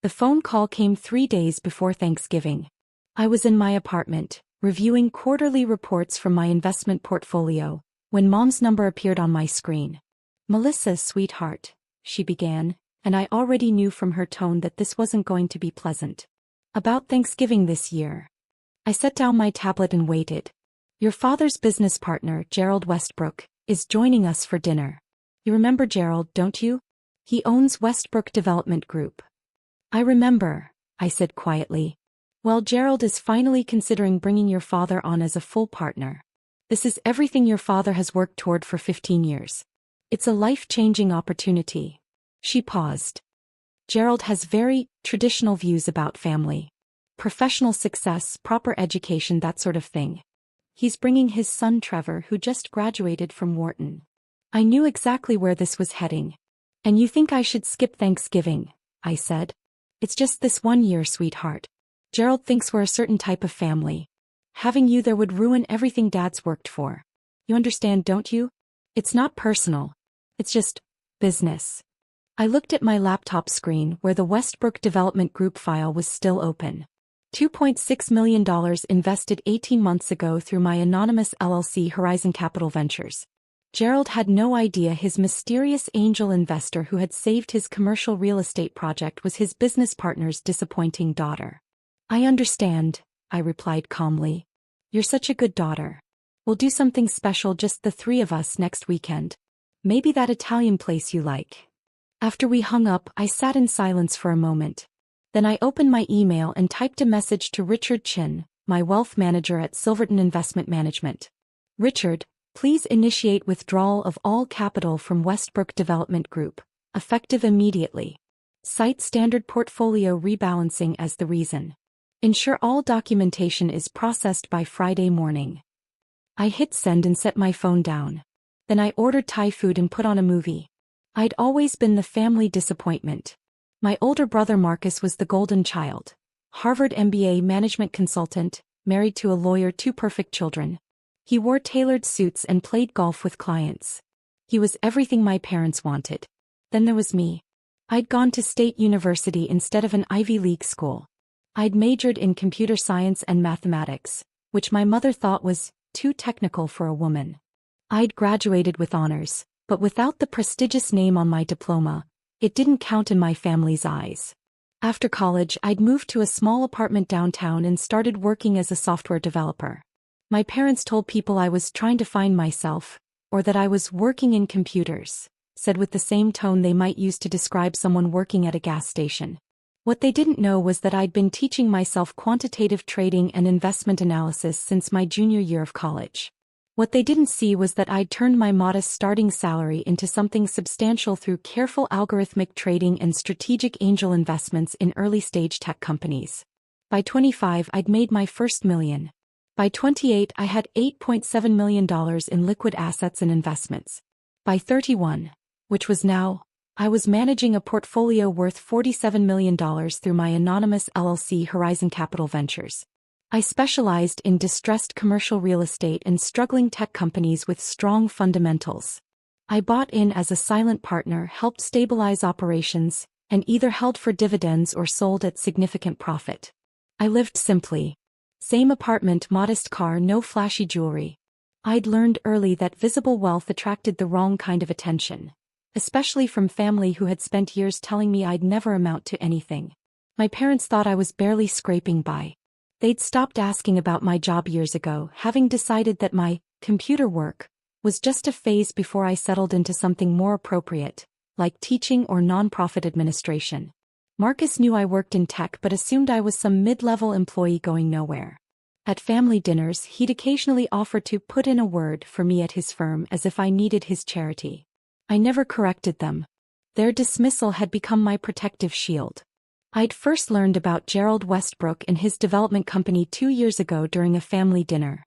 The phone call came 3 days before Thanksgiving. I was in my apartment, reviewing quarterly reports from my investment portfolio, when Mom's number appeared on my screen. "Melissa, sweetheart," she began, and I already knew from her tone that this wasn't going to be pleasant. "About Thanksgiving this year." I set down my tablet and waited. "Your father's business partner, Gerald Westbrook, is joining us for dinner. You remember Gerald, don't you? He owns Westbrook Development Group." "I remember," I said quietly. "Well, Gerald is finally considering bringing your father on as a full partner. This is everything your father has worked toward for 15 years. It's a life-changing opportunity." She paused. "Gerald has very traditional views about family. Professional success, proper education, that sort of thing. He's bringing his son Trevor, who just graduated from Wharton." I knew exactly where this was heading. "And you think I should skip Thanksgiving?" I said. "It's just this one year, sweetheart. Gerald thinks we're a certain type of family. Having you there would ruin everything Dad's worked for. You understand, don't you? It's not personal. It's just business." I looked at my laptop screen where the Westbrook Development Group file was still open. $2.6 million invested 18 months ago through my anonymous LLC Horizon Capital Ventures. Gerald had no idea his mysterious angel investor who had saved his commercial real estate project was his business partner's disappointing daughter. "I understand," I replied calmly. "You're such a good daughter. We'll do something special, just the three of us, next weekend. Maybe that Italian place you like." After we hung up, I sat in silence for a moment. Then I opened my email and typed a message to Richard Chin, my wealth manager at Silverton Investment Management. "Richard, please initiate withdrawal of all capital from Westbrook Development Group, effective immediately. Cite standard portfolio rebalancing as the reason. Ensure all documentation is processed by Friday morning." I hit send and set my phone down. Then I ordered Thai food and put on a movie. I'd always been the family disappointment. My older brother Marcus was the golden child. Harvard MBA management consultant, married to a lawyer, 2 perfect children. He wore tailored suits and played golf with clients. He was everything my parents wanted. Then there was me. I'd gone to State University instead of an Ivy League school. I'd majored in computer science and mathematics, which my mother thought was too technical for a woman. I'd graduated with honors, but without the prestigious name on my diploma, it didn't count in my family's eyes. After college, I'd moved to a small apartment downtown and started working as a software developer. My parents told people I was trying to find myself, or that I was working in computers, said with the same tone they might use to describe someone working at a gas station. What they didn't know was that I'd been teaching myself quantitative trading and investment analysis since my junior year of college. What they didn't see was that I'd turned my modest starting salary into something substantial through careful algorithmic trading and strategic angel investments in early-stage tech companies. By 25, I'd made my first million. By 28, I had $8.7 million in liquid assets and investments. By 31, which was now, I was managing a portfolio worth $47 million through my anonymous LLC Horizon Capital Ventures. I specialized in distressed commercial real estate and struggling tech companies with strong fundamentals. I bought in as a silent partner, helped stabilize operations, and either held for dividends or sold at significant profit. I lived simply. Same apartment, modest car, no flashy jewelry. I'd learned early that visible wealth attracted the wrong kind of attention, especially from family who had spent years telling me I'd never amount to anything. My parents thought I was barely scraping by. They'd stopped asking about my job years ago, having decided that my computer work was just a phase before I settled into something more appropriate, like teaching or nonprofit administration. Marcus knew I worked in tech but assumed I was some mid-level employee going nowhere. At family dinners, he'd occasionally offer to put in a word for me at his firm as if I needed his charity. I never corrected them. Their dismissal had become my protective shield. I'd first learned about Gerald Westbrook and his development company 2 years ago during a family dinner.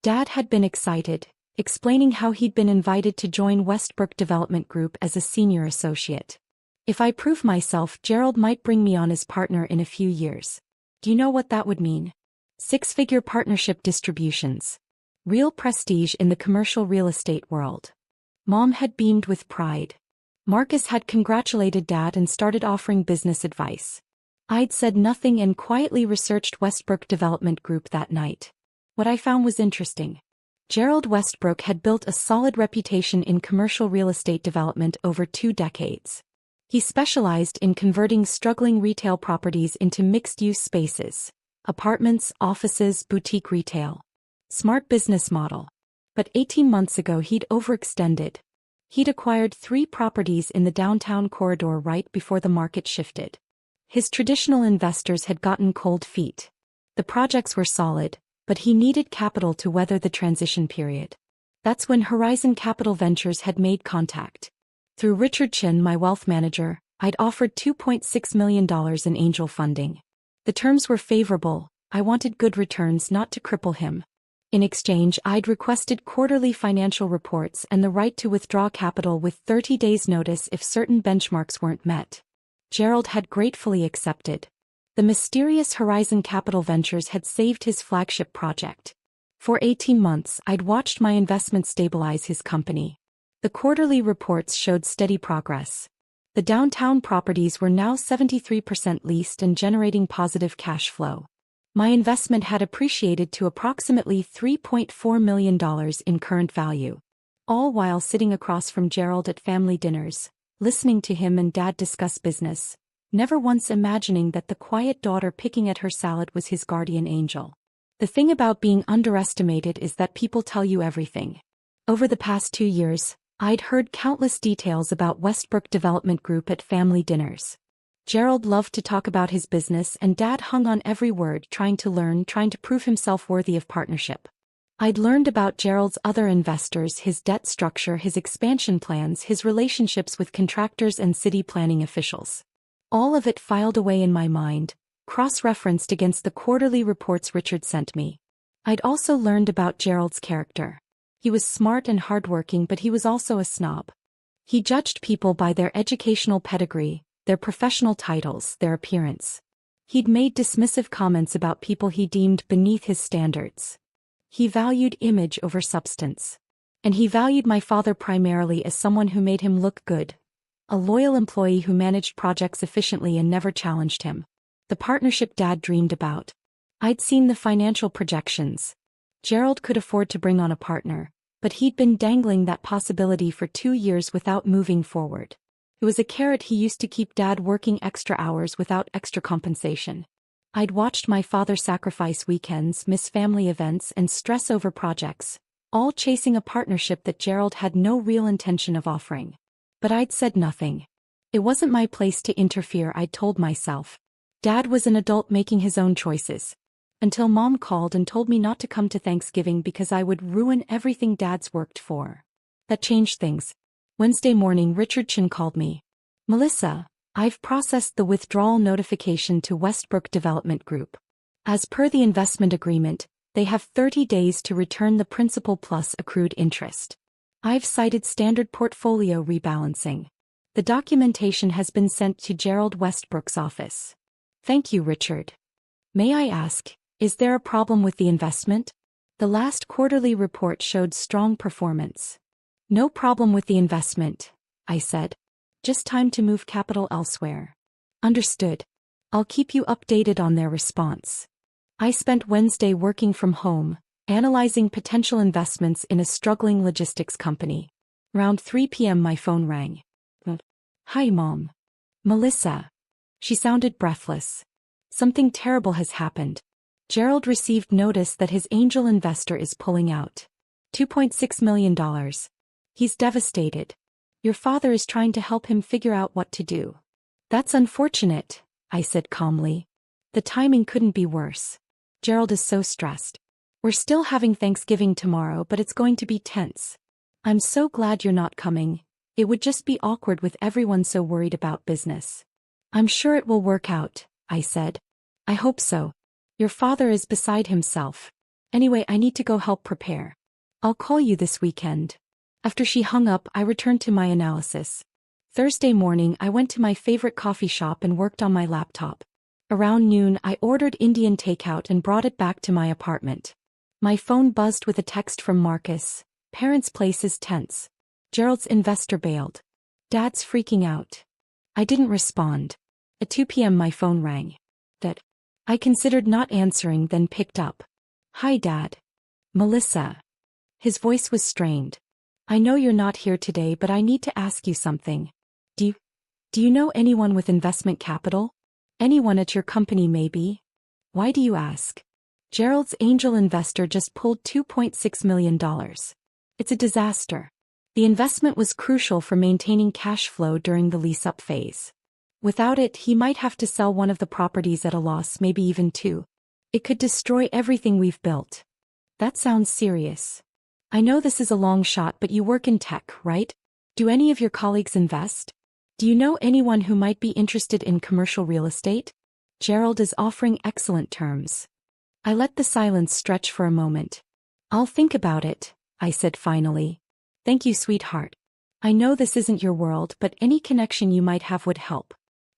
Dad had been excited, explaining how he'd been invited to join Westbrook Development Group as a senior associate. If I prove myself, Gerald might bring me on as partner in a few years. Do you know what that would mean? 6-figure partnership distributions. Real prestige in the commercial real estate world. Mom had beamed with pride. Marcus had congratulated Dad and started offering business advice. I'd said nothing and quietly researched Westbrook Development Group that night. What I found was interesting. Gerald Westbrook had built a solid reputation in commercial real estate development over 2 decades. He specialized in converting struggling retail properties into mixed-use spaces: apartments, offices, boutique retail. Smart business model. But 18 months ago he'd overextended. He'd acquired 3 properties in the downtown corridor right before the market shifted. His traditional investors had gotten cold feet. The projects were solid, but he needed capital to weather the transition period. That's when Horizon Capital Ventures had made contact. Through Richard Chin, my wealth manager, I'd offered $2.6 million in angel funding. The terms were favorable. I wanted good returns, not to cripple him. In exchange, I'd requested quarterly financial reports and the right to withdraw capital with 30 days' notice if certain benchmarks weren't met. Gerald had gratefully accepted. The mysterious Horizon Capital Ventures had saved his flagship project. For 18 months, I'd watched my investment stabilize his company. The quarterly reports showed steady progress. The downtown properties were now 73% leased and generating positive cash flow. My investment had appreciated to approximately $3.4 million in current value. All while sitting across from Gerald at family dinners, listening to him and Dad discuss business, never once imagining that the quiet daughter picking at her salad was his guardian angel. The thing about being underestimated is that people tell you everything. Over the past 2 years, I'd heard countless details about Westbrook Development Group at family dinners. Gerald loved to talk about his business and Dad hung on every word, trying to learn, trying to prove himself worthy of partnership. I'd learned about Gerald's other investors, his debt structure, his expansion plans, his relationships with contractors and city planning officials. All of it filed away in my mind, cross-referenced against the quarterly reports Richard sent me. I'd also learned about Gerald's character. He was smart and hardworking, but he was also a snob. He judged people by their educational pedigree, their professional titles, their appearance. He'd made dismissive comments about people he deemed beneath his standards. He valued image over substance. And he valued my father primarily as someone who made him look good. A loyal employee who managed projects efficiently and never challenged him. The partnership Dad dreamed about. I'd seen the financial projections. Gerald could afford to bring on a partner, but he'd been dangling that possibility for 2 years without moving forward. It was a carrot he used to keep Dad working extra hours without extra compensation. I'd watched my father sacrifice weekends, miss family events, and stress over projects, all chasing a partnership that Gerald had no real intention of offering. But I'd said nothing. It wasn't my place to interfere, I'd told myself. Dad was an adult making his own choices. Until Mom called and told me not to come to Thanksgiving because I would ruin everything Dad's worked for. That changed things. Wednesday morning, Richard Chin called me. "Melissa, I've processed the withdrawal notification to Westbrook Development Group. As per the investment agreement, they have 30 days to return the principal plus accrued interest. I've cited standard portfolio rebalancing. The documentation has been sent to Gerald Westbrook's office." "Thank you, Richard. May I ask, is there a problem with the investment?" The last quarterly report showed strong performance. "No problem with the investment," I said. "Just time to move capital elsewhere." "Understood. I'll keep you updated on their response." I spent Wednesday working from home, analyzing potential investments in a struggling logistics company. Around 3 p.m. my phone rang. "Hi, Mom." "Melissa." She sounded breathless. "Something terrible has happened. Gerald received notice that his angel investor is pulling out. $2.6 million. He's devastated. Your father is trying to help him figure out what to do." "That's unfortunate," I said calmly. "The timing couldn't be worse. Gerald is so stressed. We're still having Thanksgiving tomorrow, but it's going to be tense. I'm so glad you're not coming. It would just be awkward with everyone so worried about business." "I'm sure it will work out," I said. "I hope so. Your father is beside himself. Anyway, I need to go help prepare. I'll call you this weekend." After she hung up, I returned to my analysis. Thursday morning, I went to my favorite coffee shop and worked on my laptop. Around noon, I ordered Indian takeout and brought it back to my apartment. My phone buzzed with a text from Marcus. "Parents' place is tense. Gerald's investor bailed. Dad's freaking out." I didn't respond. At 2 p.m. my phone rang. Dad. I considered not answering, then picked up. Hi, Dad. Melissa. His voice was strained. I know you're not here today, but I need to ask you something. Do you know anyone with investment capital? Anyone at your company maybe? Why do you ask? Gerald's angel investor just pulled $2.6 million. It's a disaster. The investment was crucial for maintaining cash flow during the lease-up phase. Without it, he might have to sell one of the properties at a loss, maybe even two. It could destroy everything we've built. That sounds serious. I know this is a long shot, but you work in tech, right? Do any of your colleagues invest? Do you know anyone who might be interested in commercial real estate? Gerald is offering excellent terms. I let the silence stretch for a moment. I'll think about it, I said finally. Thank you, sweetheart. I know this isn't your world, but any connection you might have would help.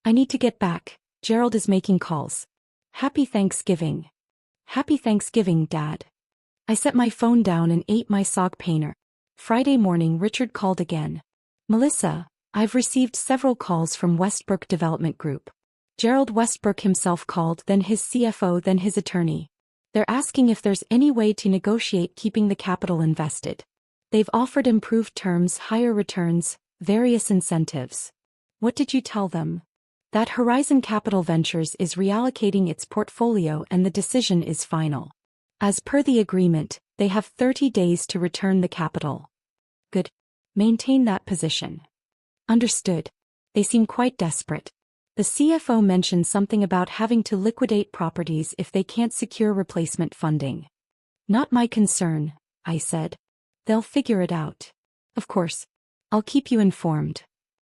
I need to get back. Gerald is making calls. Happy Thanksgiving. Happy Thanksgiving, Dad. I set my phone down and ate my sog painter. Friday morning, Richard called again. Melissa, I've received several calls from Westbrook Development Group. Gerald Westbrook himself called, then his CFO, then his attorney. They're asking if there's any way to negotiate keeping the capital invested. They've offered improved terms, higher returns, various incentives. What did you tell them? That Horizon Capital Ventures is reallocating its portfolio and the decision is final. As per the agreement, they have 30 days to return the capital. Good. Maintain that position. Understood. They seem quite desperate. The CFO mentioned something about having to liquidate properties if they can't secure replacement funding. Not my concern, I said. They'll figure it out. Of course. I'll keep you informed.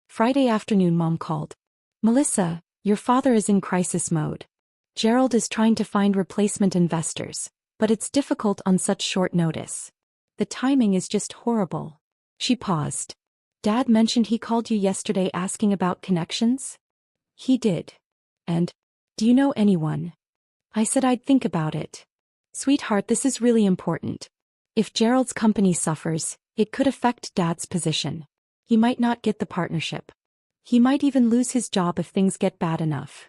Friday afternoon, Mom called. Melissa, your father is in crisis mode. Gerald is trying to find replacement investors, but it's difficult on such short notice. The timing is just horrible. She paused. Dad mentioned he called you yesterday asking about connections? He did. And, do you know anyone? I said I'd think about it. Sweetheart, this is really important. If Gerald's company suffers, it could affect Dad's position. He might not get the partnership. He might even lose his job if things get bad enough.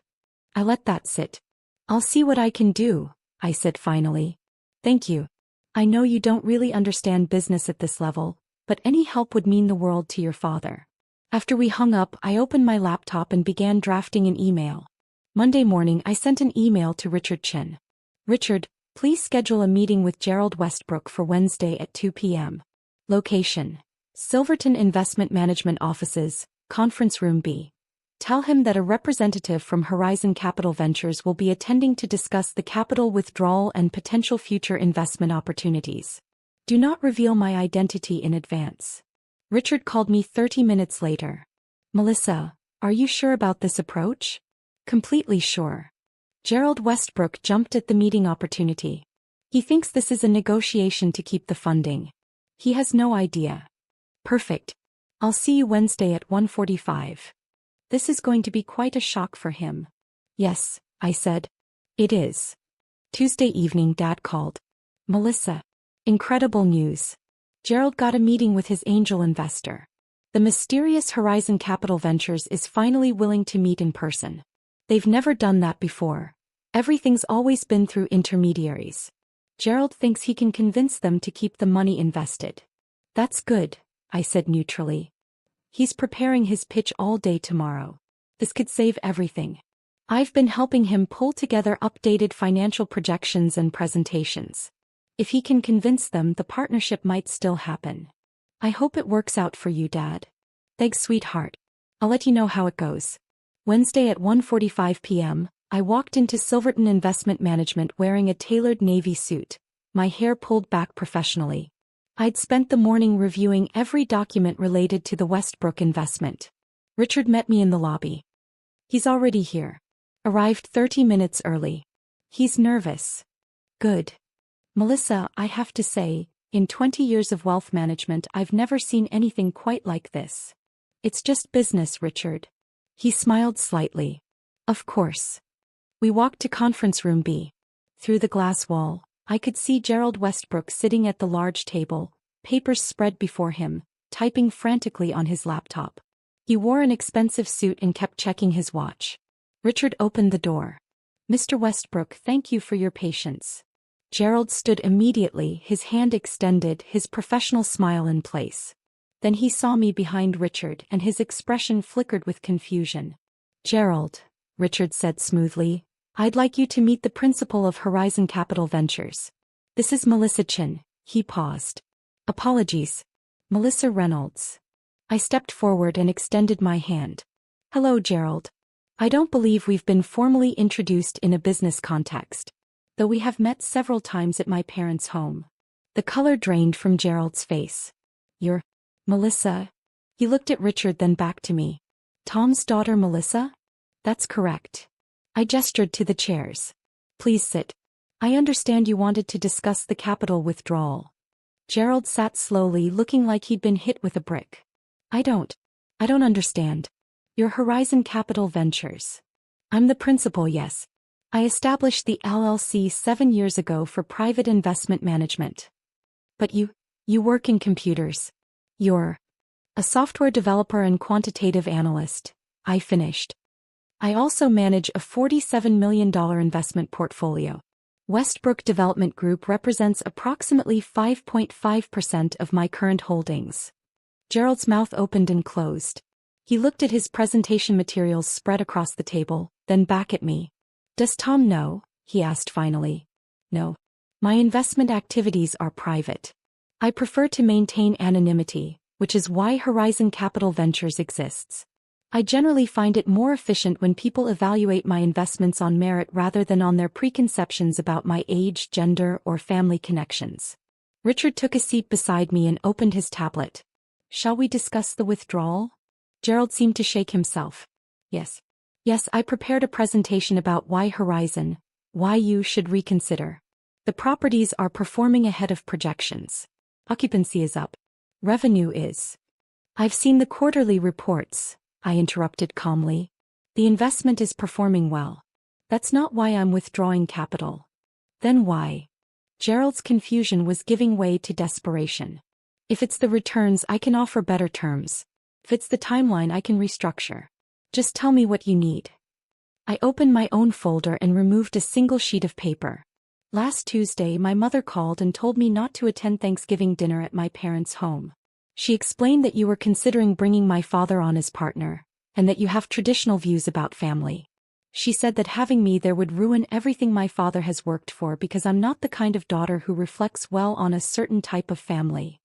I let that sit. I'll see what I can do, I said finally. Thank you. I know you don't really understand business at this level, but any help would mean the world to your father. After we hung up, I opened my laptop and began drafting an email. Monday morning, I sent an email to Richard Chin. Richard, please schedule a meeting with Gerald Westbrook for Wednesday at 2 p.m. Location: Silverton Investment Management Offices, Conference Room B. Tell him that a representative from Horizon Capital Ventures will be attending to discuss the capital withdrawal and potential future investment opportunities. Do not reveal my identity in advance. Richard called me 30 minutes later. Melissa, are you sure about this approach? Completely sure. Gerald Westbrook jumped at the meeting opportunity. He thinks this is a negotiation to keep the funding. He has no idea. Perfect. I'll see you Wednesday at 1:45. This is going to be quite a shock for him. Yes, I said. It is. Tuesday evening, Dad called. Melissa. Incredible news. Gerald got a meeting with his angel investor. The mysterious Horizon Capital Ventures is finally willing to meet in person. They've never done that before. Everything's always been through intermediaries. Gerald thinks he can convince them to keep the money invested. That's good, I said neutrally. He's preparing his pitch all day tomorrow. This could save everything. I've been helping him pull together updated financial projections and presentations. If he can convince them, the partnership might still happen. I hope it works out for you, Dad. Thanks, sweetheart. I'll let you know how it goes. Wednesday at 1:45 p.m., I walked into Silverton Investment Management wearing a tailored navy suit, my hair pulled back professionally. I'd spent the morning reviewing every document related to the Westbrook investment. Richard met me in the lobby. He's already here. Arrived 30 minutes early. He's nervous. Good. Melissa, I have to say, in 20 years of wealth management, I've never seen anything quite like this. It's just business, Richard. He smiled slightly. Of course. We walked to Conference Room B. Through the glass wall, I could see Gerald Westbrook sitting at the large table, papers spread before him, typing frantically on his laptop. He wore an expensive suit and kept checking his watch. Richard opened the door. Mr. Westbrook, thank you for your patience. Gerald stood immediately, his hand extended, his professional smile in place. Then he saw me behind Richard and his expression flickered with confusion. Gerald, Richard said smoothly, I'd like you to meet the principal of Horizon Capital Ventures. This is Melissa Chin. He paused. Apologies. Melissa Reynolds. I stepped forward and extended my hand. Hello, Gerald. I don't believe we've been formally introduced in a business context, though we have met several times at my parents' home. The color drained from Gerald's face. You're Melissa? He looked at Richard, then back to me. Tom's daughter Melissa? That's correct. I gestured to the chairs. Please sit. I understand you wanted to discuss the capital withdrawal. Gerald sat slowly, looking like he'd been hit with a brick. I don't understand. Your Horizon Capital Ventures. I'm the principal, yes. I established the LLC 7 years ago for private investment management. But you work in computers. You're a software developer and quantitative analyst, I finished. I also manage a $47 million investment portfolio. Westbrook Development Group represents approximately 5.5% of my current holdings. Gerald's mouth opened and closed. He looked at his presentation materials spread across the table, then back at me. Does Tom know? He asked finally. No. My investment activities are private. I prefer to maintain anonymity, which is why Horizon Capital Ventures exists. I generally find it more efficient when people evaluate my investments on merit rather than on their preconceptions about my age, gender, or family connections. Richard took a seat beside me and opened his tablet. Shall we discuss the withdrawal? Gerald seemed to shake himself. Yes, I prepared a presentation about why you should reconsider. The properties are performing ahead of projections. Occupancy is up. Revenue is. I've seen the quarterly reports, I interrupted calmly. The investment is performing well. That's not why I'm withdrawing capital. Then why? Gerald's confusion was giving way to desperation. If it's the returns, I can offer better terms. If it's the timeline, I can restructure. Just tell me what you need. I opened my own folder and removed a single sheet of paper. Last Tuesday, my mother called and told me not to attend Thanksgiving dinner at my parents' home. She explained that you were considering bringing my father on as partner, and that you have traditional views about family. She said that having me there would ruin everything my father has worked for because I'm not the kind of daughter who reflects well on a certain type of family.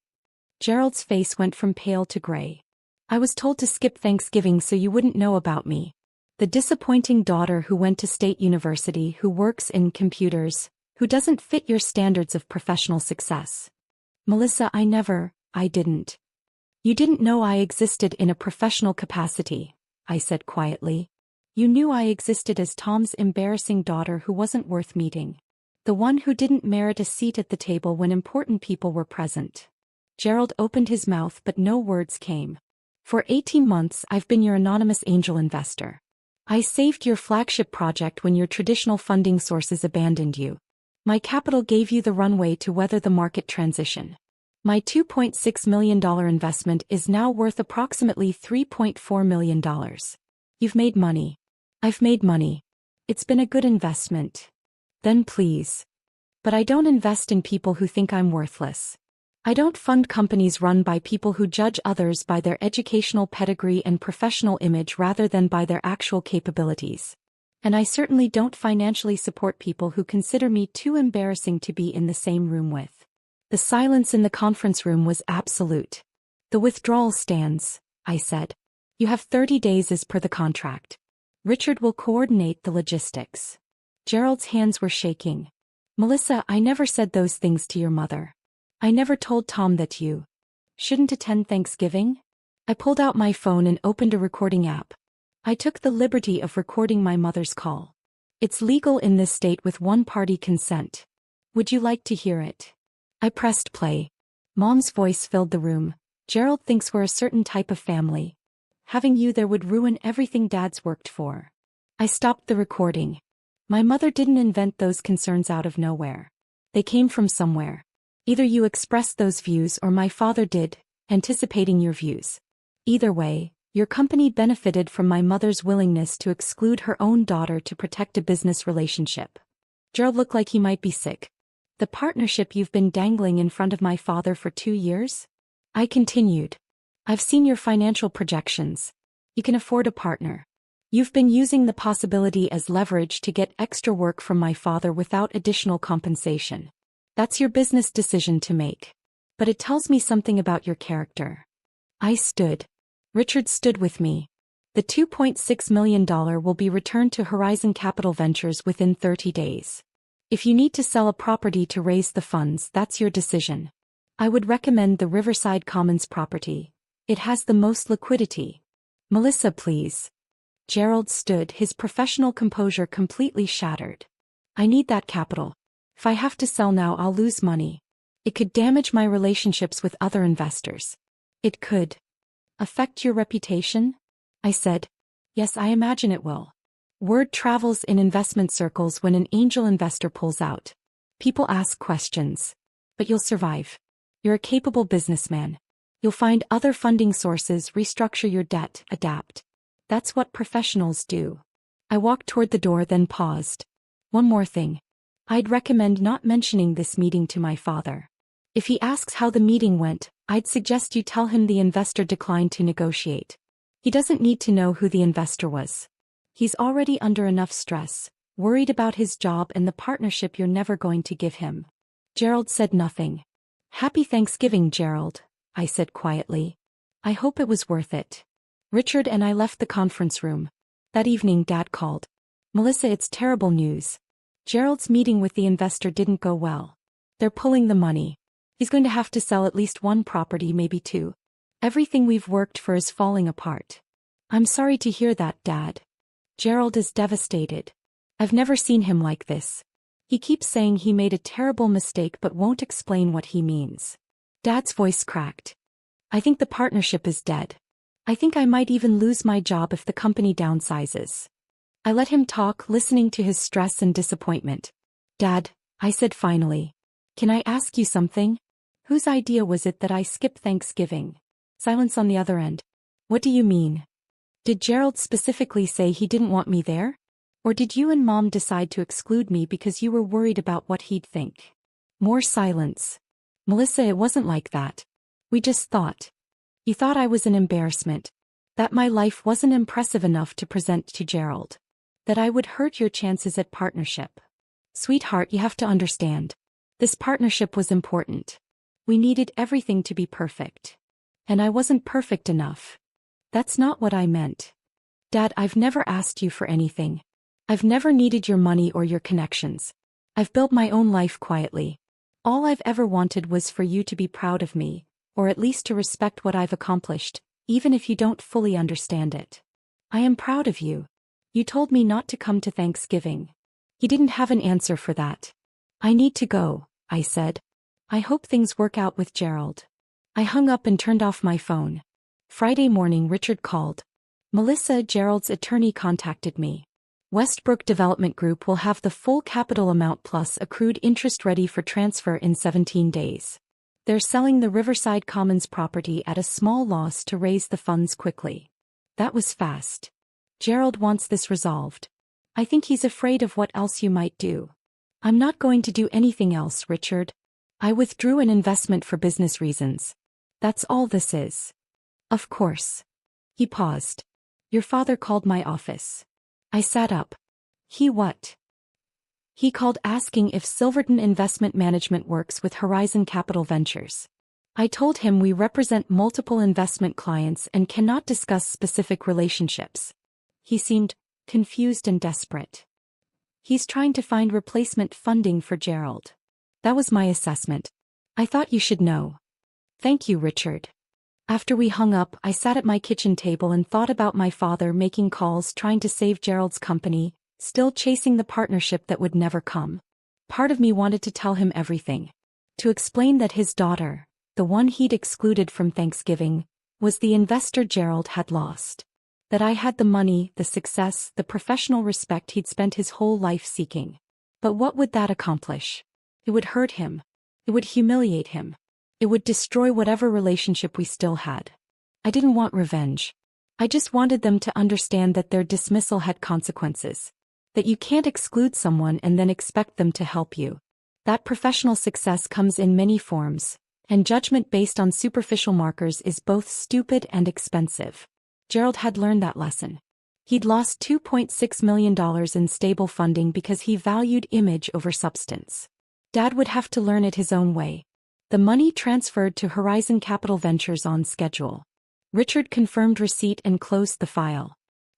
Gerald's face went from pale to gray. I was told to skip Thanksgiving so you wouldn't know about me. The disappointing daughter who went to state university, who works in computers, who doesn't fit your standards of professional success. Melissa, I didn't. You didn't know I existed in a professional capacity, I said quietly. You knew I existed as Tom's embarrassing daughter who wasn't worth meeting. The one who didn't merit a seat at the table when important people were present. Gerald opened his mouth but no words came. For 18 months I've been your anonymous angel investor. I saved your flagship project when your traditional funding sources abandoned you. My capital gave you the runway to weather the market transition. My $2.6 million investment is now worth approximately $3.4 million. You've made money. I've made money. It's been a good investment. Then please. But I don't invest in people who think I'm worthless. I don't fund companies run by people who judge others by their educational pedigree and professional image rather than by their actual capabilities. And I certainly don't financially support people who consider me too embarrassing to be in the same room with. The silence in the conference room was absolute. The withdrawal stands, I said. You have 30 days as per the contract. Richard will coordinate the logistics. Gerald's hands were shaking. Melissa, I never said those things to your mother. I never told Tom that you shouldn't attend Thanksgiving. I pulled out my phone and opened a recording app. I took the liberty of recording my mother's call. It's legal in this state with one-party consent. Would you like to hear it? I pressed play. Mom's voice filled the room. Gerald thinks we're a certain type of family. Having you there would ruin everything Dad's worked for. I stopped the recording. My mother didn't invent those concerns out of nowhere. They came from somewhere. Either you expressed those views or my father did, anticipating your views. Either way, Your company benefited from my mother's willingness to exclude her own daughter to protect a business relationship. Gerald looked like he might be sick. The partnership you've been dangling in front of my father for 2 years? I continued. I've seen your financial projections. You can afford a partner. You've been using the possibility as leverage to get extra work from my father without additional compensation. That's your business decision to make. But it tells me something about your character. I stood. Richard stood with me. The $2.6 million will be returned to Horizon Capital Ventures within 30 days. If you need to sell a property to raise the funds, that's your decision. I would recommend the Riverside Commons property. It has the most liquidity. Melissa, please. Gerald stood, his professional composure completely shattered. I need that capital. If I have to sell now, I'll lose money. It could damage my relationships with other investors. It could affect your reputation? I said. Yes, I imagine it will. Word travels in investment circles when an angel investor pulls out. People ask questions. But you'll survive. You're a capable businessman. You'll find other funding sources, restructure your debt, adapt. That's what professionals do. I walked toward the door, then paused. One more thing. I'd recommend not mentioning this meeting to my father. If he asks how the meeting went, I'd suggest you tell him the investor declined to negotiate. He doesn't need to know who the investor was. He's already under enough stress, worried about his job and the partnership you're never going to give him. Gerald said nothing. Happy Thanksgiving, Gerald, I said quietly. I hope it was worth it. Richard and I left the conference room. That evening, Dad called. Melissa, it's terrible news. Gerald's meeting with the investor didn't go well. They're pulling the money. He's going to have to sell at least one property, maybe 2. Everything we've worked for is falling apart. I'm sorry to hear that, Dad. Gerald is devastated. I've never seen him like this. He keeps saying he made a terrible mistake but won't explain what he means. Dad's voice cracked. I think the partnership is dead. I think I might even lose my job if the company downsizes. I let him talk, listening to his stress and disappointment. Dad, I said finally. Can I ask you something? Whose idea was it that I skip Thanksgiving? Silence on the other end. What do you mean? Did Gerald specifically say he didn't want me there? Or did you and Mom decide to exclude me because you were worried about what he'd think? More silence. Melissa, it wasn't like that. We just thought. You thought I was an embarrassment. That my life wasn't impressive enough to present to Gerald. That I would hurt your chances at partnership. Sweetheart, you have to understand. This partnership was important. We needed everything to be perfect. And I wasn't perfect enough. That's not what I meant. Dad, I've never asked you for anything. I've never needed your money or your connections. I've built my own life quietly. All I've ever wanted was for you to be proud of me, or at least to respect what I've accomplished, even if you don't fully understand it. I am proud of you. You told me not to come to Thanksgiving. He didn't have an answer for that. I need to go, I said. I hope things work out with Gerald. I hung up and turned off my phone. Friday morning, Richard called. Melissa, Gerald's attorney, contacted me. Westbrook Development Group will have the full capital amount plus accrued interest ready for transfer in 17 days. They're selling the Riverside Commons property at a small loss to raise the funds quickly. That was fast. Gerald wants this resolved. I think he's afraid of what else you might do. I'm not going to do anything else, Richard. I withdrew an investment for business reasons. That's all this is. Of course. He paused. Your father called my office. I sat up. He what? He called asking if Silverton Investment Management works with Horizon Capital Ventures. I told him we represent multiple investment clients and cannot discuss specific relationships. He seemed confused and desperate. He's trying to find replacement funding for Gerald. That was my assessment. I thought you should know. Thank you, Richard. After we hung up, I sat at my kitchen table and thought about my father making calls trying to save Gerald's company, still chasing the partnership that would never come. Part of me wanted to tell him everything. To explain that his daughter, the one he'd excluded from Thanksgiving, was the investor Gerald had lost. That I had the money, the success, the professional respect he'd spent his whole life seeking. But what would that accomplish? It would hurt him. It would humiliate him. It would destroy whatever relationship we still had. I didn't want revenge. I just wanted them to understand that their dismissal had consequences. That you can't exclude someone and then expect them to help you. That professional success comes in many forms, and judgment based on superficial markers is both stupid and expensive. Gerald had learned that lesson. He'd lost $2.6 million in stable funding because he valued image over substance. Dad would have to learn it his own way. The money transferred to Horizon Capital Ventures on schedule. Richard confirmed receipt and closed the file.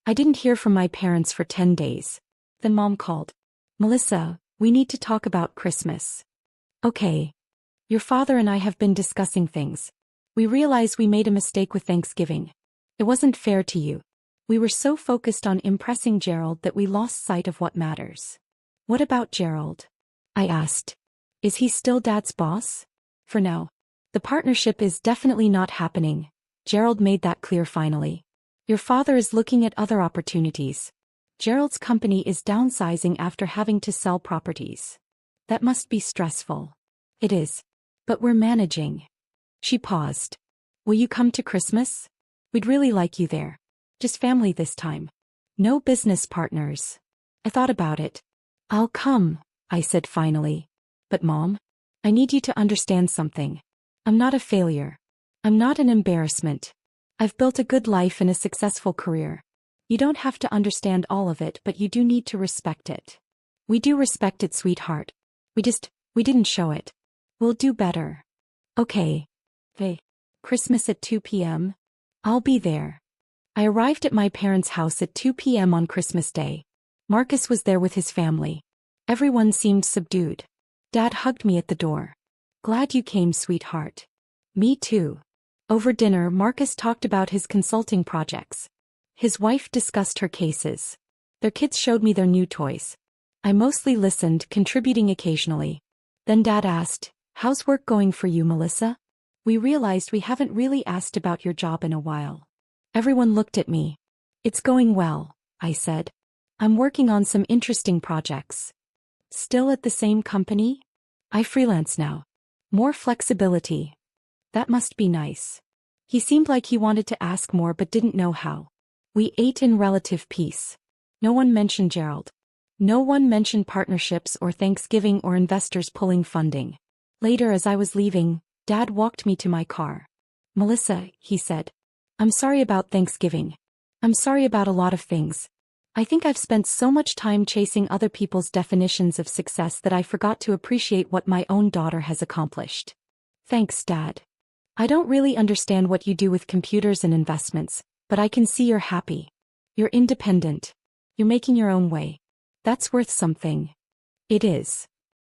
I didn't hear from my parents for 10 days. Then Mom called. Melissa, we need to talk about Christmas. Okay. Your father and I have been discussing things. We realize we made a mistake with Thanksgiving. It wasn't fair to you. We were so focused on impressing Gerald that we lost sight of what matters. What about Gerald? I asked. Is he still Dad's boss? For now. The partnership is definitely not happening. Gerald made that clear finally. Your father is looking at other opportunities. Gerald's company is downsizing after having to sell properties. That must be stressful. It is. But we're managing. She paused. Will you come to Christmas? We'd really like you there. Just family this time. No business partners. I thought about it. I'll come, I said finally. But Mom, I need you to understand something. I'm not a failure. I'm not an embarrassment. I've built a good life and a successful career. You don't have to understand all of it, but you do need to respect it. We do respect it, sweetheart. We didn't show it. We'll do better. Okay. Hey. Christmas at 2 p.m. I'll be there. I arrived at my parents' house at 2 p.m. on Christmas Day. Marcus was there with his family. Everyone seemed subdued. Dad hugged me at the door. Glad you came, sweetheart. Me too. Over dinner, Marcus talked about his consulting projects. His wife discussed her cases. Their kids showed me their new toys. I mostly listened, contributing occasionally. Then Dad asked, "How's work going for you, Melissa? We realized we haven't really asked about your job in a while." Everyone looked at me. It's going well, I said. I'm working on some interesting projects. Still at the same company? I freelance now. More flexibility. That must be nice. He seemed like he wanted to ask more but didn't know how. We ate in relative peace. No one mentioned Gerald. No one mentioned partnerships or Thanksgiving or investors pulling funding. Later, as I was leaving, Dad walked me to my car. Melissa, he said. I'm sorry about Thanksgiving. I'm sorry about a lot of things. I think I've spent so much time chasing other people's definitions of success that I forgot to appreciate what my own daughter has accomplished. Thanks, Dad. I don't really understand what you do with computers and investments, but I can see you're happy. You're independent. You're making your own way. That's worth something. It is.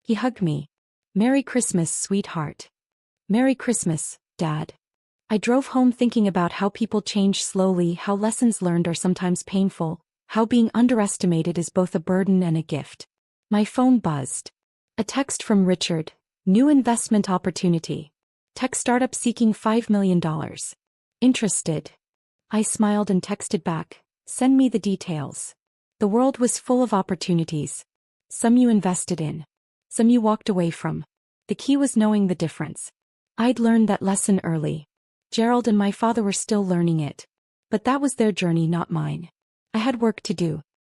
He hugged me. Merry Christmas, sweetheart. Merry Christmas, Dad. I drove home thinking about how people change slowly, how lessons learned are sometimes painful, how being underestimated is both a burden and a gift. My phone buzzed. A text from Richard. New investment opportunity. Tech startup seeking $5 million. Interested? I smiled and texted back, send me the details. The world was full of opportunities. Some you invested in. Some you walked away from. The key was knowing the difference. I'd learned that lesson early. Gerald and my father were still learning it. But that was their journey, not mine. I had work to do.